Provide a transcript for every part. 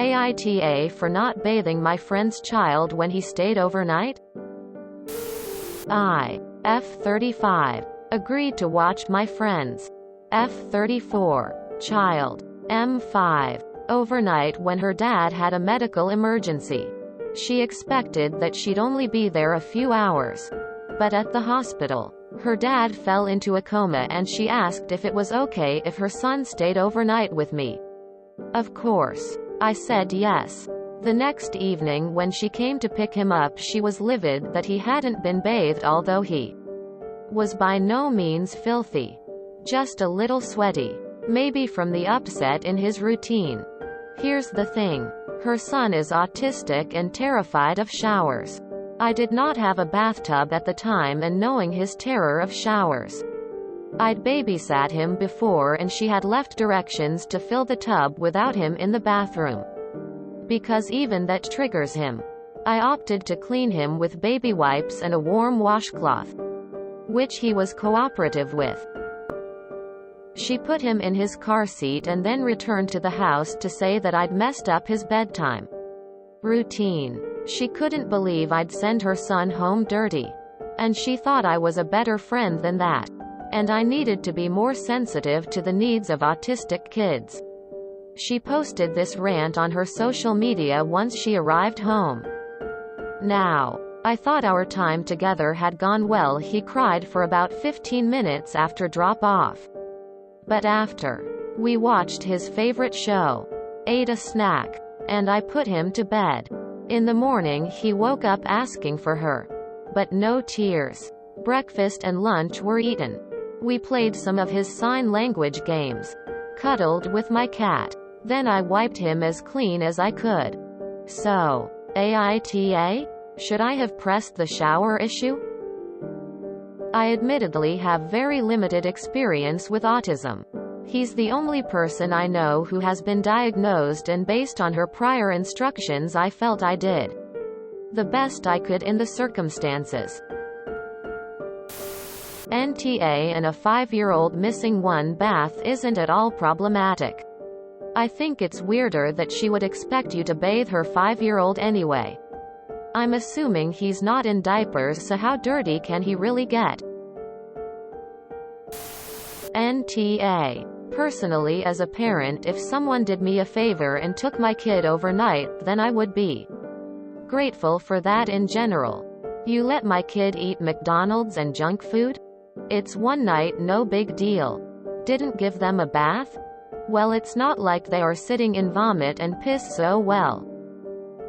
AITA for not bathing my friend's child when he stayed overnight? I. F35. Agreed to watch my friend's F34 child M5 overnight when her dad had a medical emergency. She expected that she'd only be there a few hours. But at the hospital, her dad fell into a coma and she asked if it was okay if her son stayed overnight with me. Of course, I said yes. The next evening when she came to pick him up, she was livid that he hadn't been bathed, although he was by no means filthy. Just a little sweaty. Maybe from the upset in his routine. Here's the thing. Her son is autistic and terrified of showers. I did not have a bathtub at the time, and knowing his terror of showers, I'd babysat him before and she had left directions to fill the tub without him in the bathroom. Because even that triggers him. I opted to clean him with baby wipes and a warm washcloth, which he was cooperative with. She put him in his car seat and then returned to the house to say that I'd messed up his bedtime routine. She couldn't believe I'd send her son home dirty. And she thought I was a better friend than that. And I needed to be more sensitive to the needs of autistic kids. She posted this rant on her social media once she arrived home. Now, I thought our time together had gone well. He cried for about 15 minutes after drop-off. But after we watched his favorite show, ate a snack, and I put him to bed. In the morning he woke up asking for her. But no tears. Breakfast and lunch were eaten. We played some of his sign language games. Cuddled with my cat. Then I wiped him as clean as I could. So, AITA? Should I have pressed the shower issue? I admittedly have very limited experience with autism. He's the only person I know who has been diagnosed, and based on her prior instructions I felt I did the best I could in the circumstances. NTA and a 5-year-old missing one bath isn't at all problematic. I think it's weirder that she would expect you to bathe her 5-year-old anyway. I'm assuming he's not in diapers, so how dirty can he really get? NTA. Personally, as a parent, if someone did me a favor and took my kid overnight, then I would be grateful for that in general. You let my kid eat McDonald's and junk food? It's one night, no big deal. Didn't give them a bath? Well, it's not like they are sitting in vomit and piss, so well.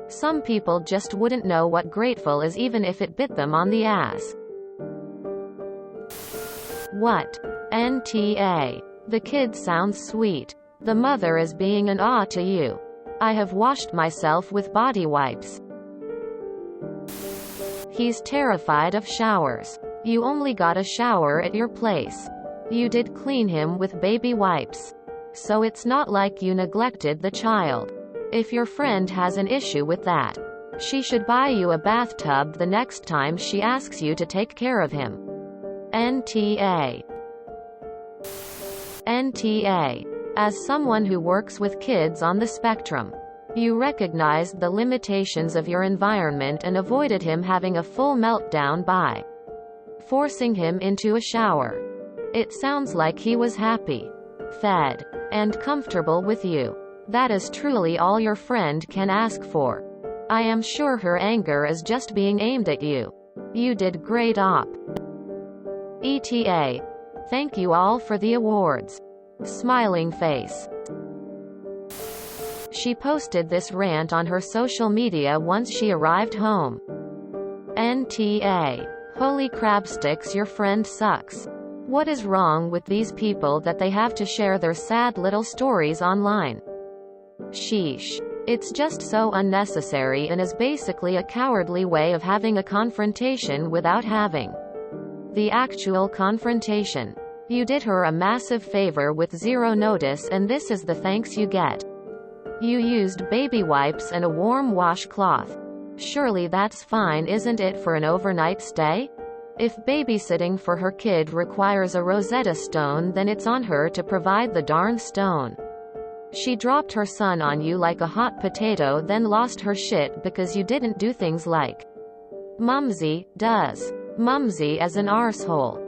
Some people just wouldn't know what grateful is even if it bit them on the ass. What? NTA. The kid sounds sweet. The mother is being an aw to you. I have washed myself with body wipes. He's terrified of showers. You only got a shower at your place. You did clean him with baby wipes. So it's not like you neglected the child. If your friend has an issue with that, she should buy you a bathtub the next time she asks you to take care of him. NTA. NTA. As someone who works with kids on the spectrum, you recognized the limitations of your environment and avoided him having a full meltdown by forcing him into a shower. It sounds like he was happy, fed, and comfortable with you. That is truly all your friend can ask for. I am sure her anger is just being aimed at you. You did great op. ETA. Thank you all for the awards. Smiling face. She posted this rant on her social media once she arrived home. NTA. Holy crabsticks, your friend sucks. What is wrong with these people that they have to share their sad little stories online? Sheesh. It's just so unnecessary and is basically a cowardly way of having a confrontation without having the actual confrontation. You did her a massive favor with zero notice, and this is the thanks you get. You used baby wipes and a warm washcloth. Surely that's fine, isn't it, for an overnight stay? If babysitting for her kid requires a Rosetta Stone, then it's on her to provide the darn stone. She dropped her son on you like a hot potato, then lost her shit because you didn't do things like Mumsy does. Mumsy as an arsehole.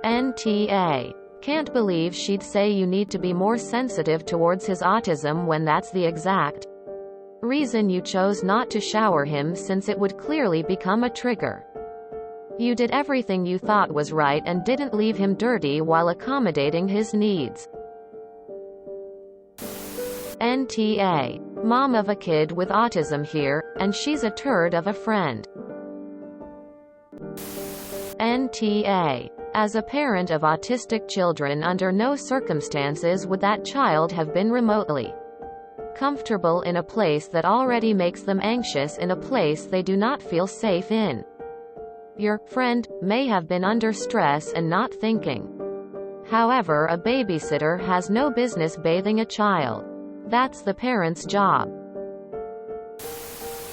NTA. Can't believe she'd say you need to be more sensitive towards his autism when that's the exact reason you chose not to shower him, since it would clearly become a trigger. You did everything you thought was right and didn't leave him dirty while accommodating his needs. NTA. Mom of a kid with autism here, and she's a turd of a friend. NTA. As a parent of autistic children, under no circumstances would that child have been remotely comfortable in a place that already makes them anxious, in a place they do not feel safe in. Your friend may have been under stress and not thinking. However, a babysitter has no business bathing a child. That's the parent's job.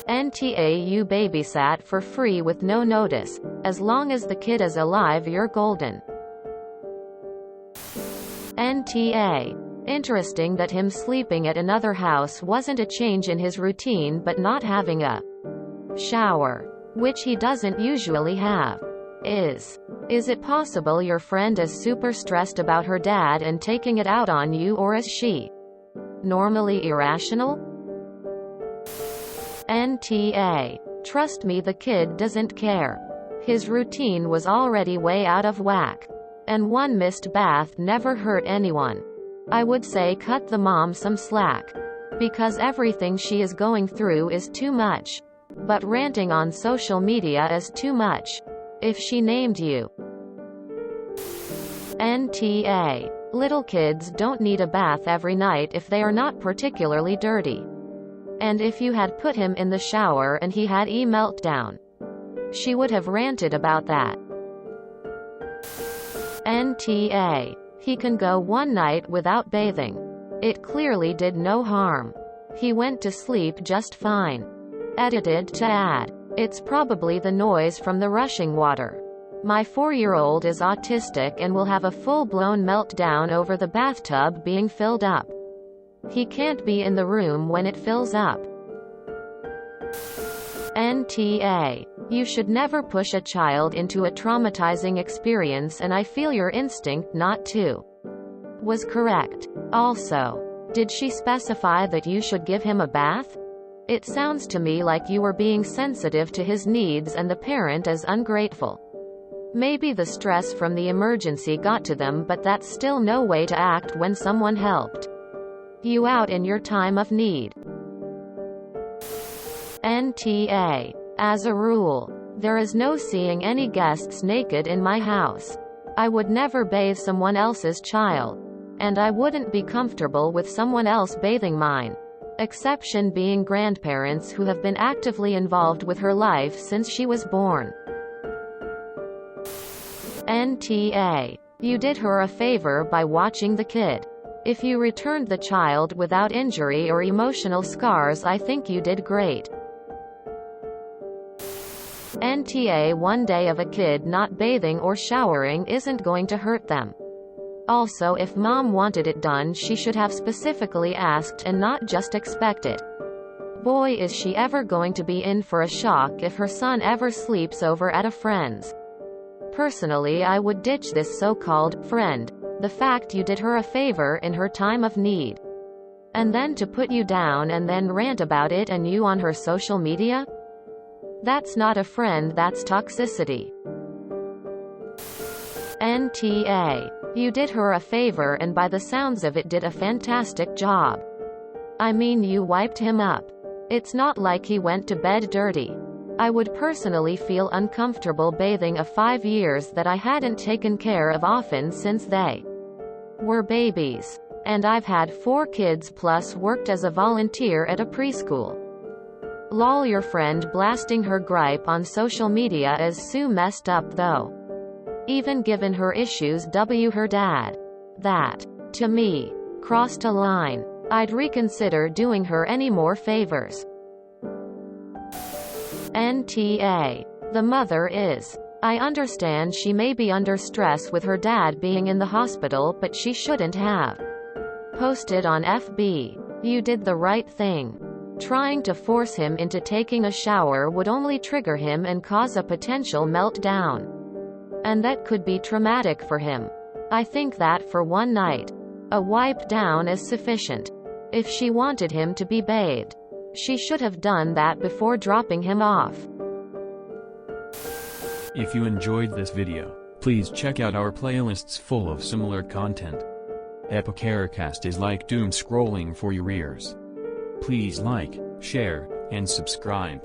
NTA. You babysat for free with no notice. As long as the kid is alive, you're golden. NTA. Interesting that him sleeping at another house wasn't a change in his routine, but not having a shower, which he doesn't usually have, is. Is it possible your friend is super stressed about her dad and taking it out on you, or is she normally irrational? NTA. Trust me, the kid doesn't care. His routine was already way out of whack. And one missed bath never hurt anyone. I would say cut the mom some slack. Because everything she is going through is too much. But ranting on social media is too much. If she named you. NTA. Little kids don't need a bath every night if they are not particularly dirty. And if you had put him in the shower and he had a meltdown, she would have ranted about that. NTA. He can go one night without bathing. It clearly did no harm. He went to sleep just fine. Edited to add. It's probably the noise from the rushing water. My 4-year-old is autistic and will have a full-blown meltdown over the bathtub being filled up. He can't be in the room when it fills up. NTA. You should never push a child into a traumatizing experience, and I feel your instinct not to was correct. Also, did she specify that you should give him a bath? It sounds to me like you were being sensitive to his needs and the parent is ungrateful. Maybe the stress from the emergency got to them, but that's still no way to act when someone helped you out in your time of need. NTA. As a rule, there is no seeing any guests naked in my house. I would never bathe someone else's child. And I wouldn't be comfortable with someone else bathing mine. Exception being grandparents who have been actively involved with her life since she was born. NTA. You did her a favor by watching the kid. If you returned the child without injury or emotional scars, I think you did great. NTA. One day of a kid not bathing or showering isn't going to hurt them. Also, if mom wanted it done, she should have specifically asked and not just expect it. Boy, is she ever going to be in for a shock if her son ever sleeps over at a friend's. Personally, I would ditch this so-called friend. The fact you did her a favor in her time of need. And then to put you down and then rant about it and you on her social media? That's not a friend, that's toxicity. NTA. You did her a favor and by the sounds of it did a fantastic job. I mean, you wiped him up. It's not like he went to bed dirty. I would personally feel uncomfortable bathing a 5 years that I hadn't taken care of often since they were babies. And I've had 4 kids plus worked as a volunteer at a preschool. Lol, your friend blasting her gripe on social media is so messed up though. Even given her issues, her dad. That, to me, crossed a line. I'd reconsider doing her any more favors. NTA. The mother is. I understand she may be under stress with her dad being in the hospital, but she shouldn't have Posted on FB. You did the right thing. Trying to force him into taking a shower would only trigger him and cause a potential meltdown. And that could be traumatic for him. I think that for one night, a wipe down is sufficient. If she wanted him to be bathed, she should have done that before dropping him off. If you enjoyed this video, please check out our playlists full of similar content. AmITheAsshole is like doom scrolling for your ears. Please like, share, and subscribe.